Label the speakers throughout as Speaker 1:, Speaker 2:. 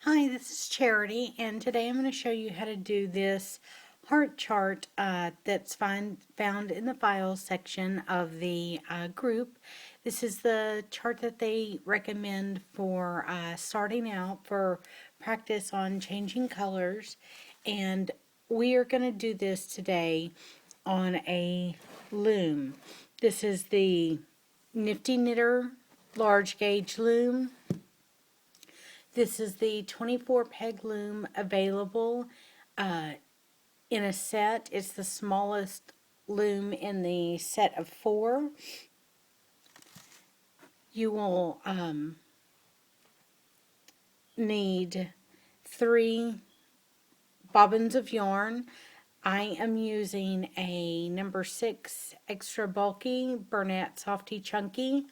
Speaker 1: Hi, this is Charity, and today I'm going to show you how to do this heart chart that's found in the files section of the group. This is the chart that they recommend for starting out for practice on changing colors, and we are going to do this today on a loom. This is the Nifty Knitter large gauge loom. This is the 24 peg loom available in a set. It's the smallest loom in the set of 4. You will need 3 bobbins of yarn. I am using a number 6 extra bulky Bernat Softy Chunky.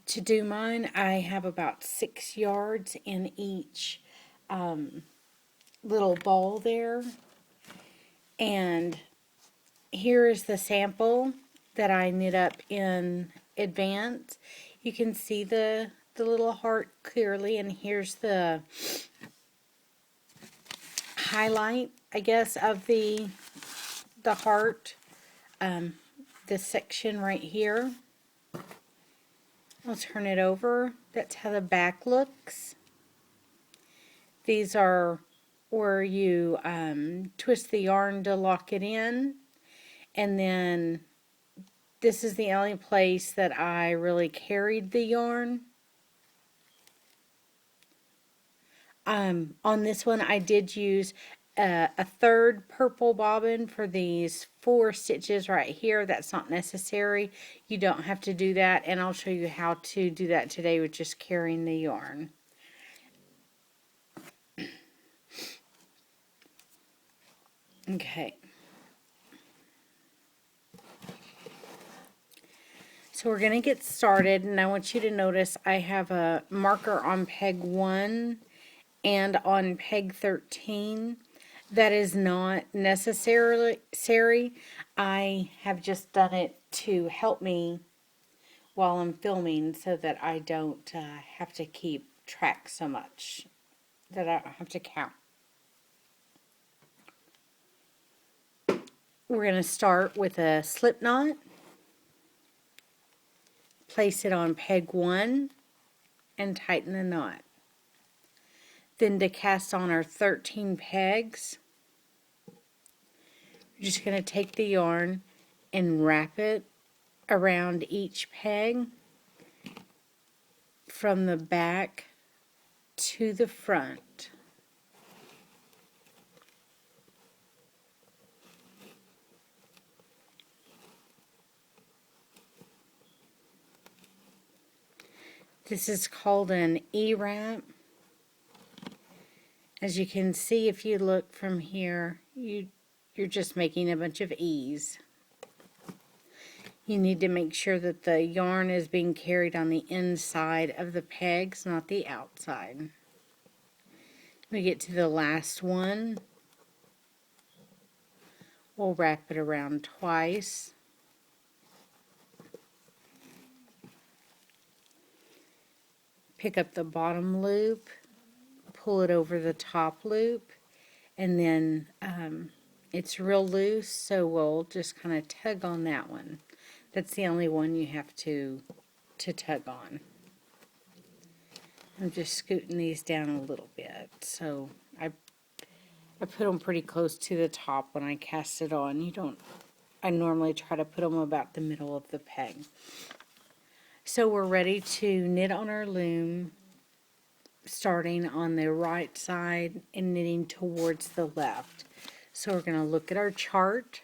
Speaker 1: To do mine, I have about 6 yards in each little ball there. And here is the sample that I knit up in advance. You can see the little heart clearly, and here's the highlight, I guess, of the heart, this section right here. I'll turn it over. That's how the back looks. These are where you twist the yarn to lock it in, and then this is the only place that I really carried the yarn. On this one I did use a third purple bobbin for these 4 stitches right here. That's not necessary. You don't have to do that, and I'll show you how to do that today with just carrying the yarn. Okay. So we're going to get started, and I want you to notice I have a marker on peg 1 and on peg 13. That is not necessary. I have just done it to help me while I'm filming so that I don't have to keep track so much, that I don't have to count. We're going to start with a slip knot. Place it on peg 1 and tighten the knot. Then to cast on our 13 pegs, we're just going to take the yarn and wrap it around each peg from the back to the front. This is called an E-wrap. As you can see, if you look from here, you're just making a bunch of E's. You need to make sure that the yarn is being carried on the inside of the pegs, not the outside. We get to the last one. We'll wrap it around twice. Pick up the bottom loop, pull it over the top loop, and then it's real loose, so we'll just kind of tug on that one. That's the only one you have to tug on. I'm just scooting these down a little bit, so I put them pretty close to the top when I cast it on. I normally try to put them about the middle of the peg. So we're ready to knit on our loom, starting on the right side and knitting towards the left. So we're going to look at our chart,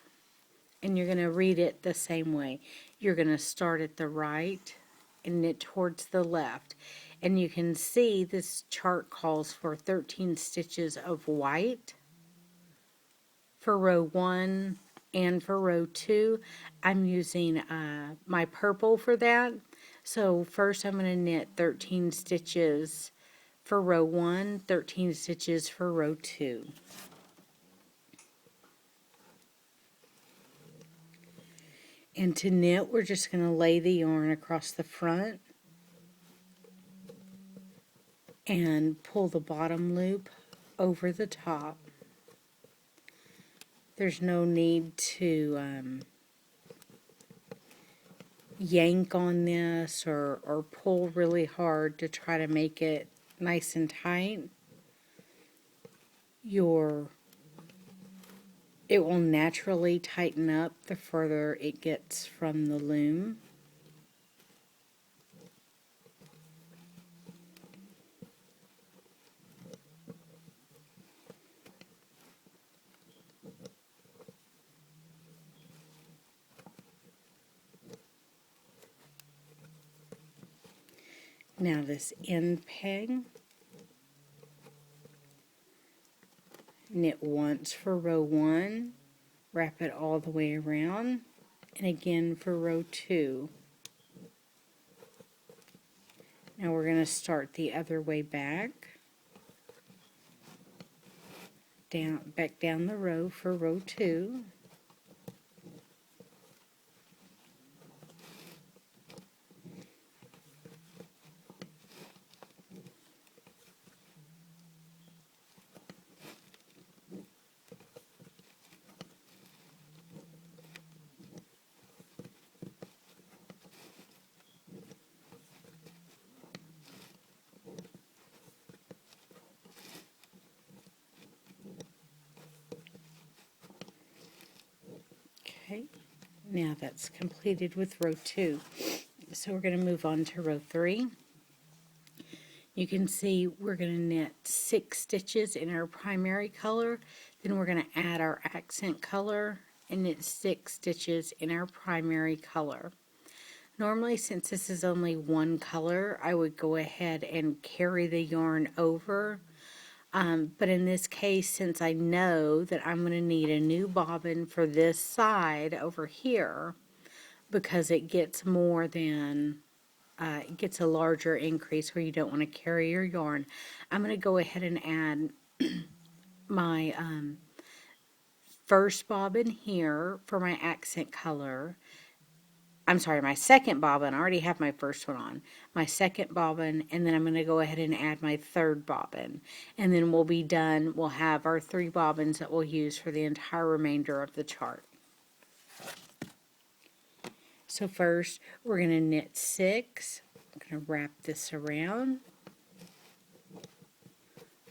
Speaker 1: and you're going to read it the same way. You're going to start at the right and knit towards the left. And you can see this chart calls for 13 stitches of white for row 1 and for row 2. I'm using my purple for that. So first I'm going to knit 13 stitches for row 1, 13 stitches for row 2. And to knit, we're just going to lay the yarn across the front and pull the bottom loop over the top. There's no need to yank on this or pull really hard to try to make it nice and tight. It will naturally tighten up the further it gets from the loom. Now this end peg, knit once for row 1, wrap it all the way around, and again for row 2. Now we're going to start the other way back, back down the row for row 2. Okay, now that's completed with row 2. So we're going to move on to row 3. You can see we're going to knit 6 stitches in our primary color, then we're going to add our accent color and knit 6 stitches in our primary color. Normally, since this is only one color, I would go ahead and carry the yarn over. But in this case, since I know that I'm going to need a new bobbin for this side over here, because it gets more than, it gets a larger increase where you don't want to carry your yarn, I'm going to go ahead and add my first bobbin here for my accent color. I'm sorry, my second bobbin. I already have my first one on. My second bobbin, and then I'm going to go ahead and add my third bobbin. And then we'll be done. We'll have our 3 bobbins that we'll use for the entire remainder of the chart. So first, we're going to knit 6. I'm going to wrap this around.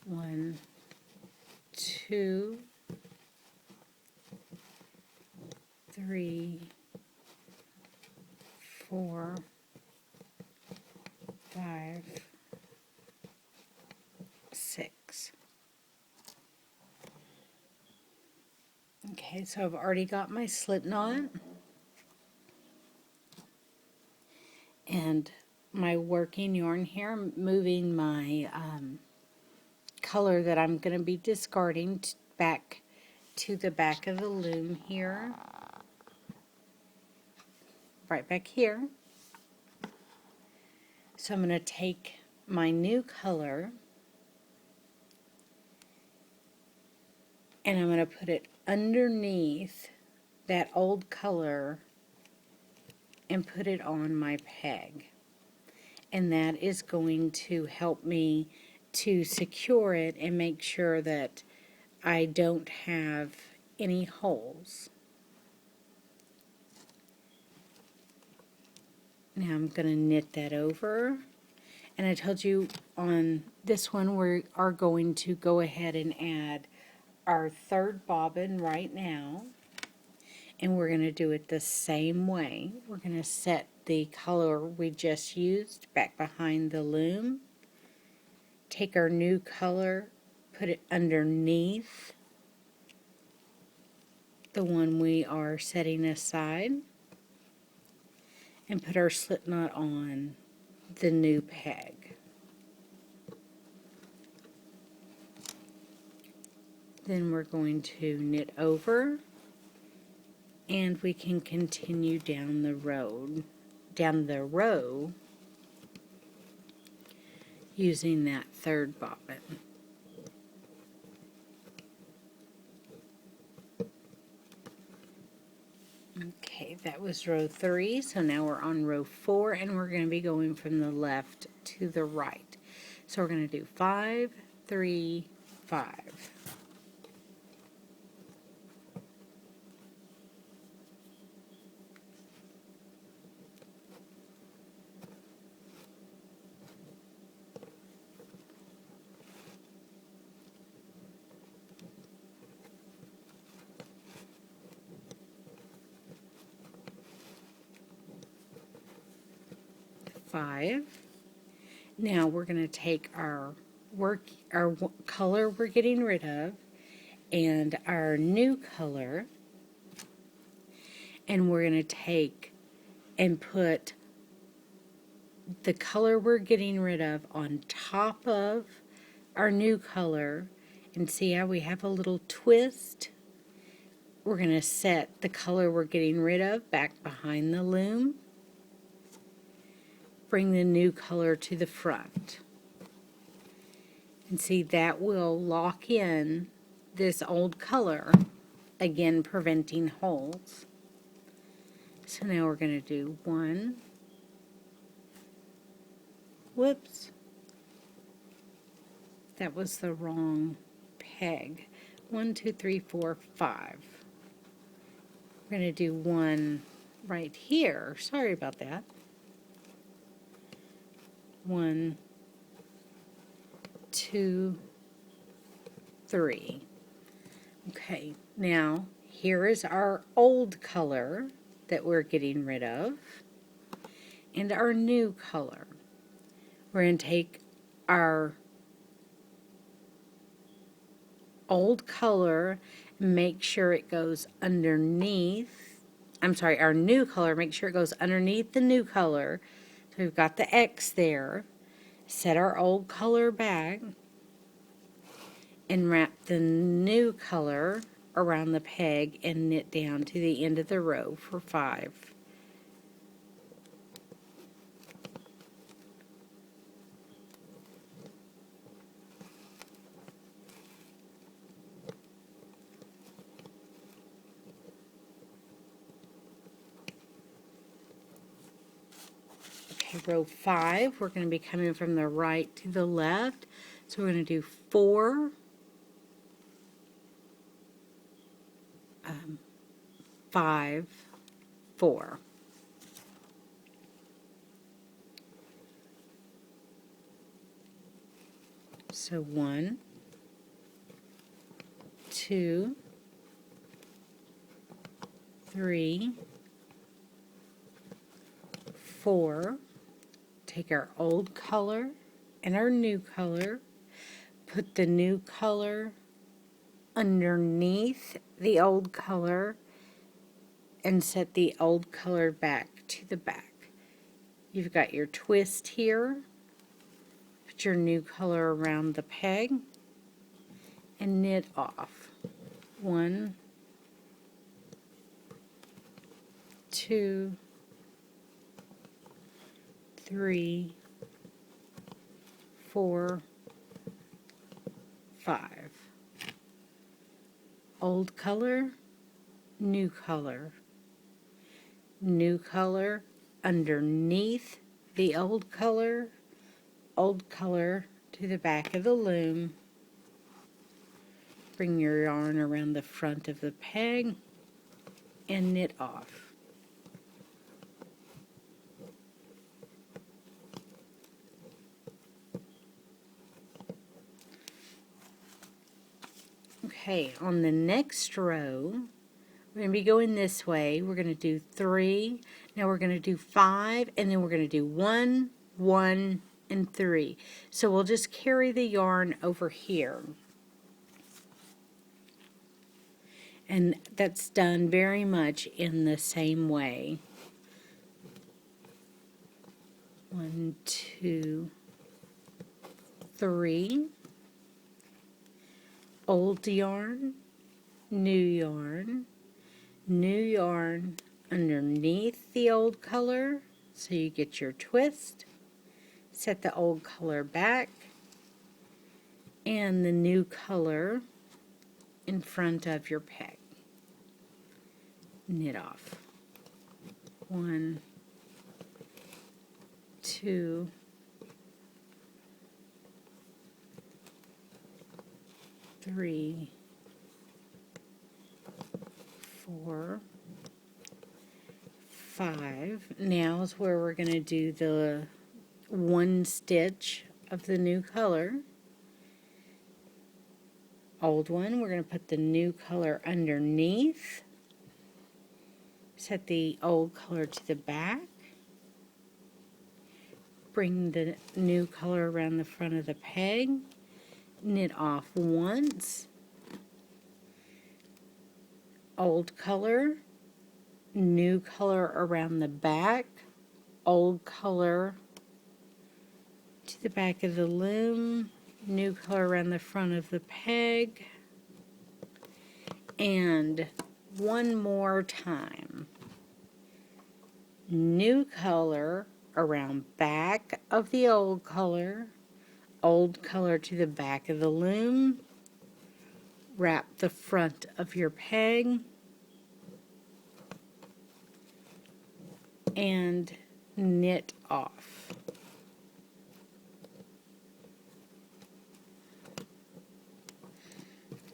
Speaker 1: 1, 2, 3, 4, 5, 6. Okay, so I've already got my slip knot and my working yarn here. I'm moving my color that I'm going to be discarding back to the back of the loom here, right back here. So I'm going to take my new color and I'm going to put it underneath that old color and put it on my peg. And that is going to help me to secure it and make sure that I don't have any holes. Now I'm going to knit that over. And I told you on this one we are going to go ahead and add our third bobbin right now. And we're going to do it the same way. We're going to set the color we just used back behind the loom. Take our new color, put it underneath the one we are setting aside, and put our slip knot on the new peg. Then we're going to knit over, and we can continue down the row using that third bobbin. Okay, that was row 3, so now we're on row 4, and we're going to be going from the left to the right. So we're going to do 5, 3, 5. Five. Now we're going to take our color we're getting rid of and our new color, and we're going to take and put the color we're getting rid of on top of our new color, and see how we have a little twist. We're going to set the color we're getting rid of back behind the loom. Bring the new color to the front. And see, that will lock in this old color, again preventing holes. So now we're going to do 1, whoops, that was the wrong peg. 1, 2, 3, 4, 5. We're going to do 1 right here. Sorry about that. 1, 2, 3. Okay, now here is our old color that we're getting rid of and our new color. We're going to take our old color, make sure it goes underneath, our new color, make sure it goes underneath the new color. So we've got the X there. Set our old color back and wrap the new color around the peg and knit down to the end of the row for 5. Okay, row 5, we're going to be coming from the right to the left. So we're going to do 4, 5, 4. So 1, 2, 3, 4. Take our old color and our new color, put the new color underneath the old color, and set the old color back to the back. You've got your twist here. Put your new color around the peg and knit off. 1, 2, 3, 4, 5. Old color, new color. New color underneath the old color to the back of the loom. Bring your yarn around the front of the peg and knit off. Okay, on the next row, we're going to be going this way. We're going to do 3, now we're going to do 5, and then we're going to do 1, 1, and 3. So we'll just carry the yarn over here. And that's done very much in the same way. 1, 2, 3. Old yarn, new yarn, new yarn underneath the old color, so you get your twist. Set the old color back and the new color in front of your peg. Knit off. 1, 2, 3, 4, 5. Now is where we're going to do the one stitch of the new color. Old one, we're going to put the new color underneath. Set the old color to the back. Bring the new color around the front of the peg. Knit off once. Old color. New color around the back. Old color to the back of the loom. New color around the front of the peg. And one more time. New color around back of the old color to the back of the loom, wrap the front of your peg, and knit off.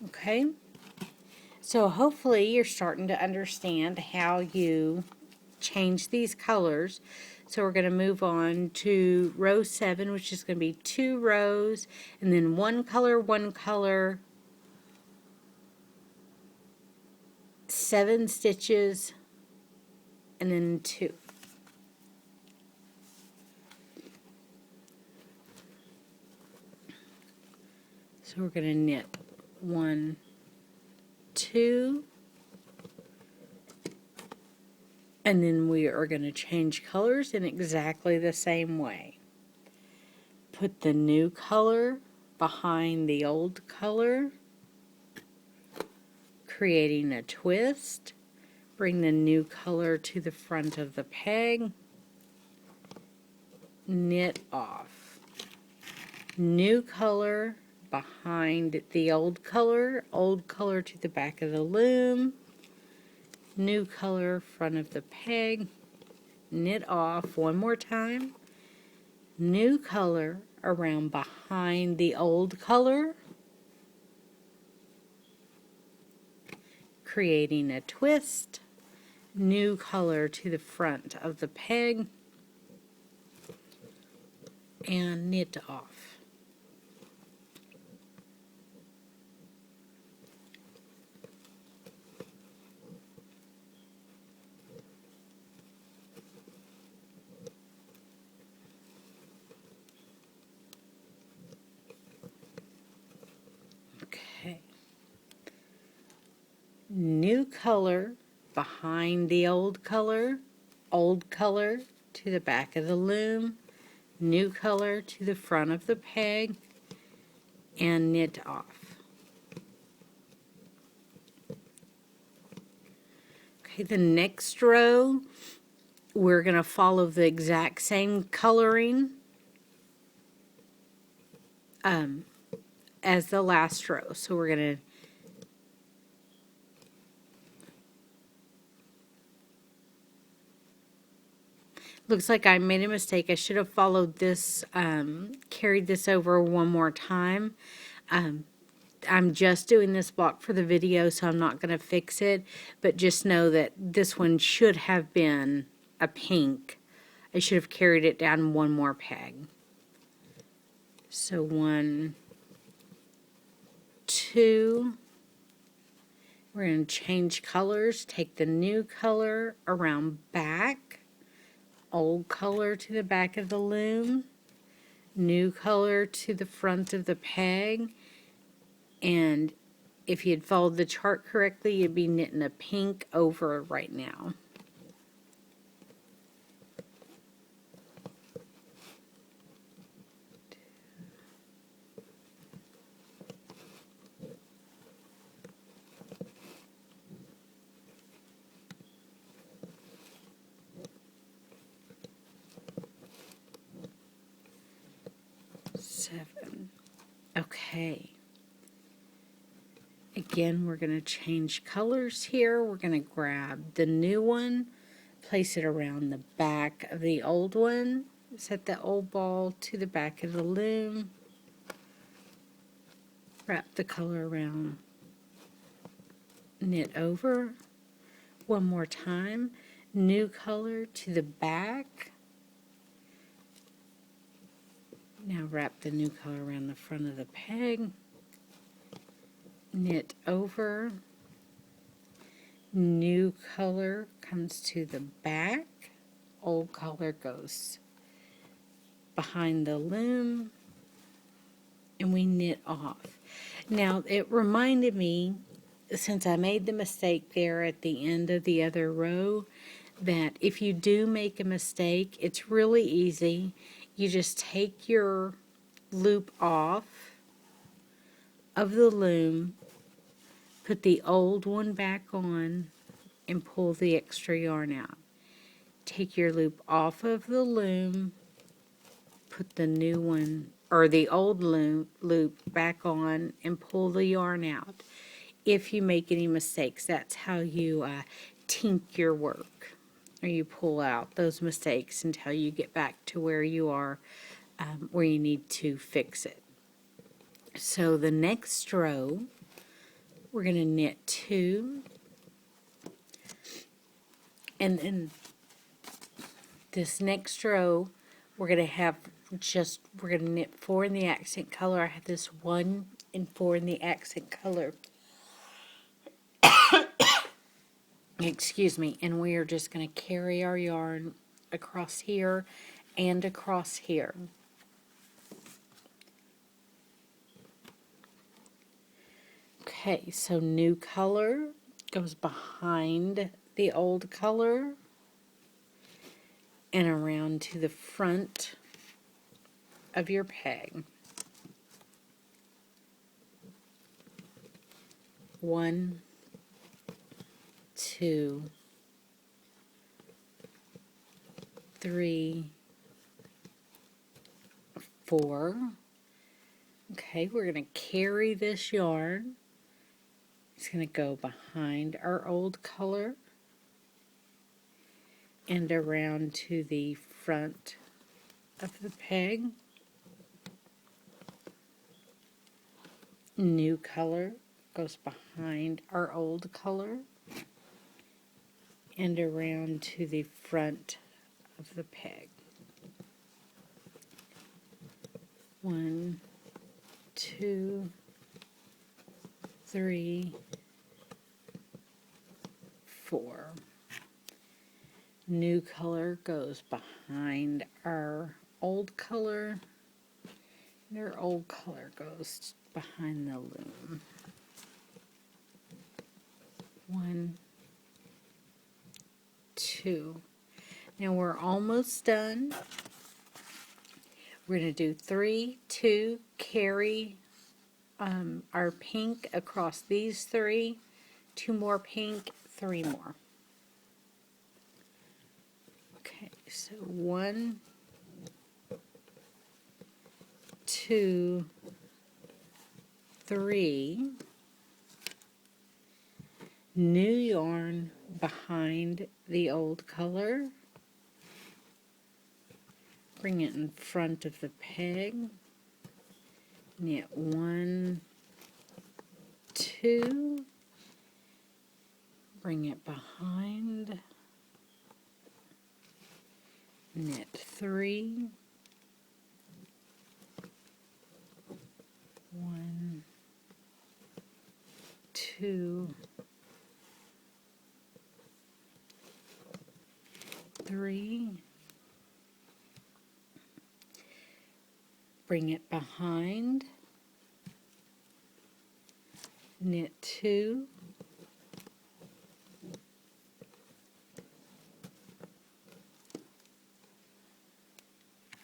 Speaker 1: Okay, so hopefully you're starting to understand how you change these colors. So we're going to move on to row 7, which is going to be 2 rows, and then one color, 7 stitches, and then 2. So we're going to knit 1, 2, and then we are going to change colors in exactly the same way. Put the new color behind the old color, creating a twist. Bring the new color to the front of the peg. Knit off. New color behind the old color to the back of the loom. New color, front of the peg, knit off one more time. New color around behind the old color, creating a twist. New color to the front of the peg, and knit off. Okay. New color behind the old color to the back of the loom, new color to the front of the peg, and knit off. Okay, the next row we're going to follow the exact same coloring as the last row. So we're going to looks like I made a mistake. I should have followed this, carried this over one more time. I'm just doing this block for the video, so I'm not going to fix it. But just know that this one should have been a pink. I should have carried it down one more peg. So 1, 2. We're going to change colors. Take the new color around back. Old color to the back of the loom, new color to the front of the peg, and if you'd followed the chart correctly, you'd be knitting a pink over right now. Okay. Again, we're going to change colors here. We're going to grab the new one, place it around the back of the old one, set the old ball to the back of the loom, Wrap the color around, knit over, one more time, new color to the back. Now wrap the new color around the front of the peg, knit over, new color comes to the back, old color goes behind the loom, and we knit off. Now it reminded me, since I made the mistake there at the end of the other row, that if you do make a mistake, it's really easy. You just take your loop off of the loom, put the old one back on, and pull the extra yarn out. Take your loop off of the loom, put the new one, or the old loop back on, and pull the yarn out. If you make any mistakes, that's how you tink your work, or you pull out those mistakes until you get back to where you are, where you need to fix it. So the next row, we're going to knit 2, and then this next row, we're going to knit 4 in the accent color. I have this 1 and 4 in the accent color. Excuse me. And we are just going to carry our yarn across here and across here. Okay, so new color goes behind the old color and around to the front of your peg. 1, 2, 3, 4. Okay, we're going to carry this yarn. It's going to go behind our old color and around to the front of the peg. New color goes behind our old color and around to the front of the peg. 1, 2, 3, 4. New color goes behind our old color, and our old color goes behind the loom. 1, 2. Now we're almost done. We're going to do 3, 2, carry our pink across these 3, 2 more pink, 3 more. Okay, so 1, 2, 3. New yarn behind the old color. Bring it in front of the peg. Knit 1, 2. Bring it behind. Knit 3. 1, 2, 3. Bring it behind. Knit 2.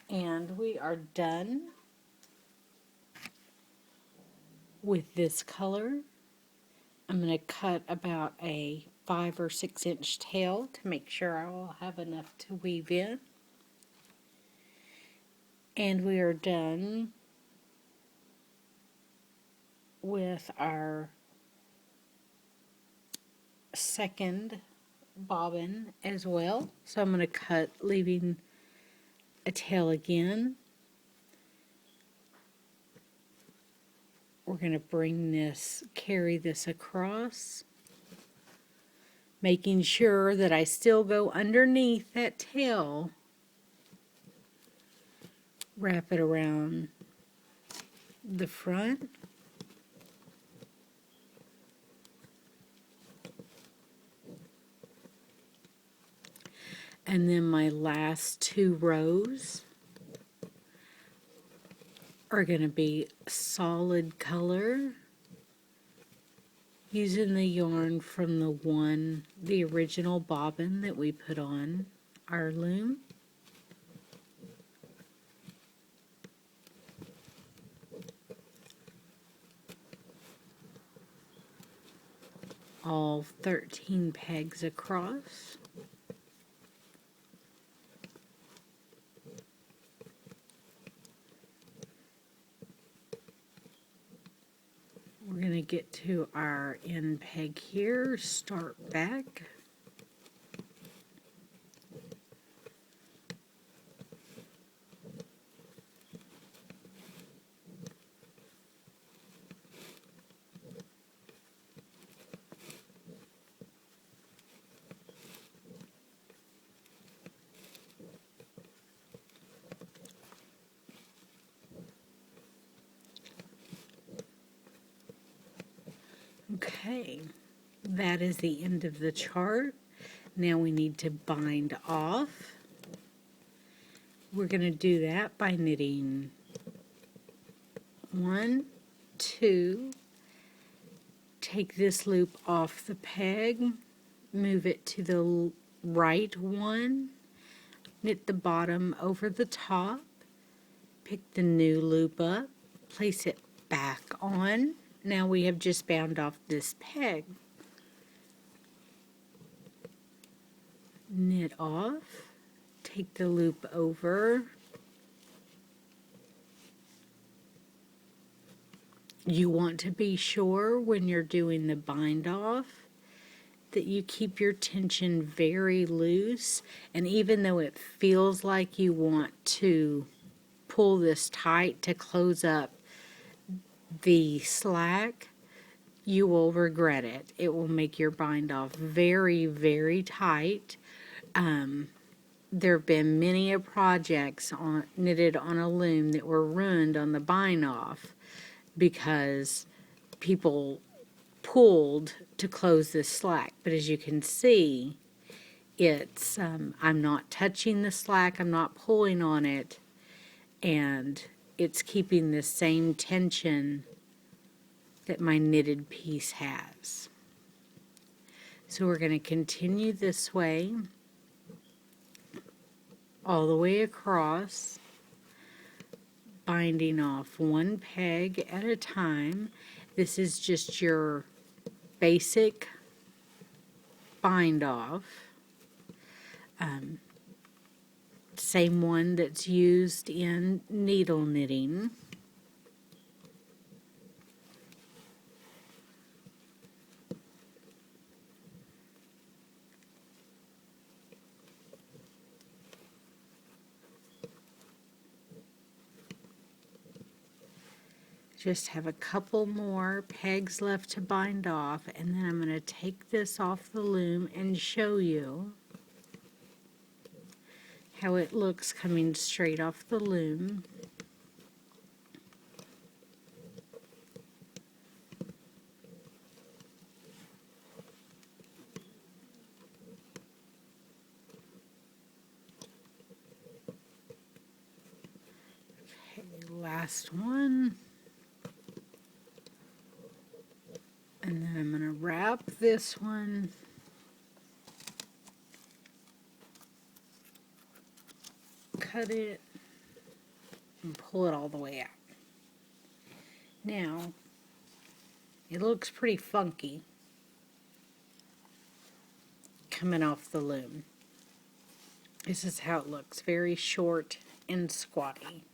Speaker 1: And we are done with this color. I'm going to cut about a 5 or 6 inch tail to make sure I will have enough to weave in. And we are done with our second bobbin as well. So I'm going to cut, leaving a tail again. we're going to carry this across, making sure that I still go underneath that tail, wrap it around the front, and then my last 2 rows are going to be solid color, using the yarn from the original bobbin that we put on our loom. All 13 pegs across. We're going to get to our end peg here, start back. Okay, that is the end of the chart. Now we need to bind off. We're going to do that by knitting 1, 2, take this loop off the peg, move it to the right one, knit the bottom over the top, pick the new loop up, place it back on. Now we have just bound off this peg. Knit off, take the loop over. You want to be sure when you're doing the bind off that you keep your tension very loose, and even though it feels like you want to pull this tight to close up the slack, you will regret it. It will make your bind off very, very tight. There have been many projects knitted on a loom that were ruined on the bind off because people pulled to close this slack. But as you can see, it's I'm not touching the slack, I'm not pulling on it, and it's keeping the same tension that my knitted piece has. So we're going to continue this way all the way across, binding off 1 peg at a time. This is just your basic bind off. Same one that's used in needle knitting. Just have a couple more pegs left to bind off, and then I'm going to take this off the loom and show you how it looks coming straight off the loom. Okay, last one. And then I'm going to wrap this one. Cut it and pull it all the way out. Now, it looks pretty funky coming off the loom. This is how it looks, very short and squatty.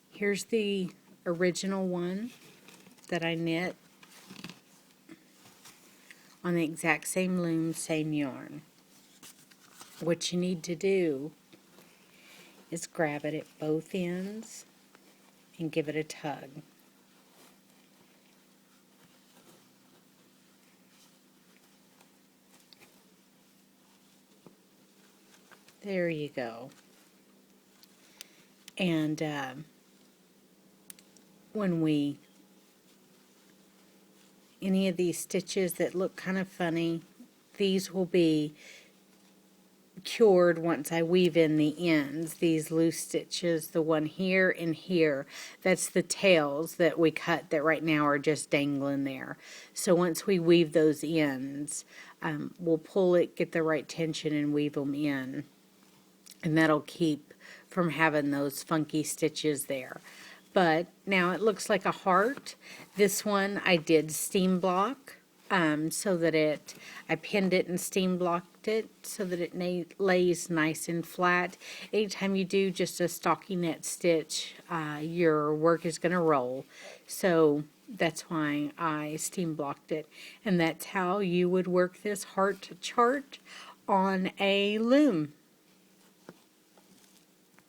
Speaker 1: Here's the original one that I knit on the exact same loom, same yarn. What you need to do is grab it at both ends and give it a tug. There you go. And when any of these stitches that look kind of funny, these will be cured once I weave in the ends. These loose stitches, the one here and here, that's the tails that we cut that right now are just dangling there. So once we weave those ends, we'll pull it, get the right tension, and weave them in. And that'll keep from having those funky stitches there. But now it looks like a heart. This one I did steam block. So that I pinned it and steam blocked it so that it lays nice and flat. Anytime you do just a stockinette stitch, your work is going to roll. So that's why I steam blocked it. And that's how you would work this heart chart on a loom.